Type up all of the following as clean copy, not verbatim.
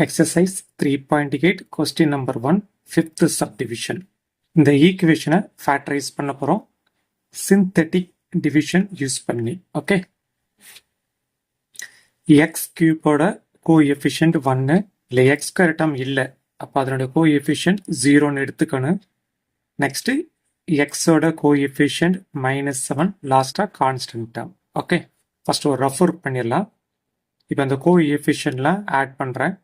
Exercise 3.8 question number 1 fifth subdivision. இந்த ஈக்குவேஷனை factorise பண்ண போகிறோம் சிந்தெட்டிக் டிவிஷன் யூஸ் பண்ணி. ஓகே, எக்ஸ் கியூபோட கோஎஃபிஷியன்ட் 1 இல்லை எக்ஸ் ஸ்கொயர் டேர்ம் இல்லை, அப்போ அதனுடைய கோஎஃபிஷியன்ட் 0ன்னு எடுத்துக்கணும். நெக்ஸ்ட்டு எக்ஸோட கோஎஃபிஷியன்ட் -7, லாஸ்ட்டாக கான்ஸ்டன்ட் டேர்ம். ஓகே, ஃபர்ஸ்ட் ஒரு ரஃப் ஒர்க் பண்ணிடலாம். இப்போ அந்த கோஎஃபிஷியன்ட்லாம் ஆட் பண்ணுறேன்.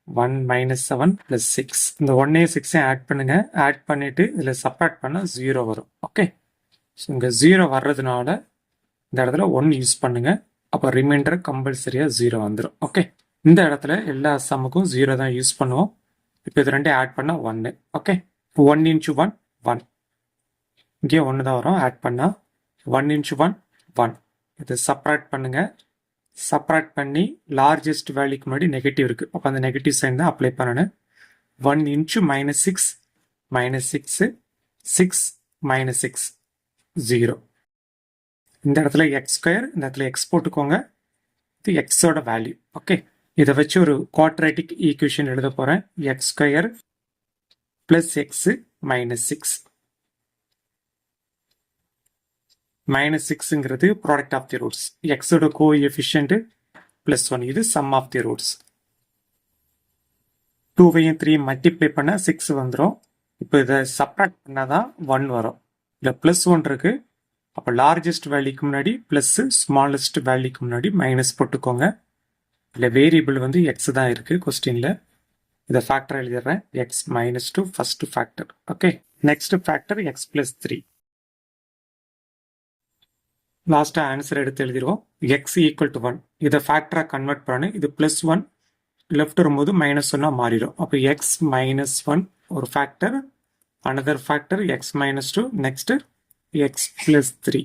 1 -7 + 6. இந்த 1 6 ஆட் பண்ணுங்க. ஆட் பண்ணிட்டு இதில் சப்ராக்ட் பண்ணால் 0 வரும். ஓகே, ஸோ இங்கே 0 வர்றதுனால இந்த இடத்துல 1 யூஸ் பண்ணுங்க. அப்போ ரிமைண்டர் கம்பல்சரியாக 0 வந்துடும். ஓகே, இந்த இடத்துல எல்லா சம்முக்கும் 0 தான் யூஸ் பண்ணுவோம். இப்போ இது ரெண்டே ஆட் பண்ணால் 1. ஓகே, 1 × 1 1. இங்கே 1 தான் வரும். ஆட் பண்ணால் 1 × 1 1. இது சப்ராக்ட் பண்ணுங்க. சப்ராக்ட் பண்ணி லார்ஜஸ்ட் வேல்யூக்கு முன்னாடி நெகட்டிவ் இருக்குது, அப்போ அந்த நெகட்டிவ் சைன் தான் அப்ளை பண்ணணும். 1 × -6 -6 6 -6 0. இந்த இடத்துல எக்ஸ் ஸ்கொயர், இந்த இடத்துல எக்ஸ் போட்டுக்கோங்க. இது எக்ஸோட வேல்யூ. ஓகே, இதை வச்சு ஒரு குவாட்ரேட்டிக் ஈக்குவேஷன் எழுத போகிறேன். X square + x -6. -6ங்கிறது ப்ராடக்ட் ஆஃப் தி ரூட்ஸ். எக்ஸோட கோஎஃபிஷியன்ட் +1, இது சம் ஆஃப் தி ரூட்ஸ். 2வையும் 3 மல்டிப்ளை பண்ணால் 6 வந்துடும். இப்போ இதை சப்ராக்ட் பண்ணால் தான் 1 வரும். இல்லை +1 இருக்கு, அப்போ லார்ஜஸ்ட் வேல்யூக்கு முன்னாடி ப்ளஸ், ஸ்மாலஸ்ட் வேல்யூக்கு முன்னாடி மைனஸ் போட்டுக்கோங்க. இல்லை வேரியபிள் வந்து எக்ஸ் தான் இருக்குது கொஸ்டினில். இதை ஃபேக்டர் எழுதிடுறேன். X -2 first factor. Okay, next factor x +3. லாஸ்ட்டாக ஆன்சர் எடுத்து எழுதிடுவோம். எக்ஸ் = 1. இதை ஃபேக்டராக கன்வெர்ட் பண்ணணும். இது +1 லெஃப்ட் வரும்போது -1 மாறிடும். அப்போ எக்ஸ் -1 ஒரு factor, another factor X -2, next X +3.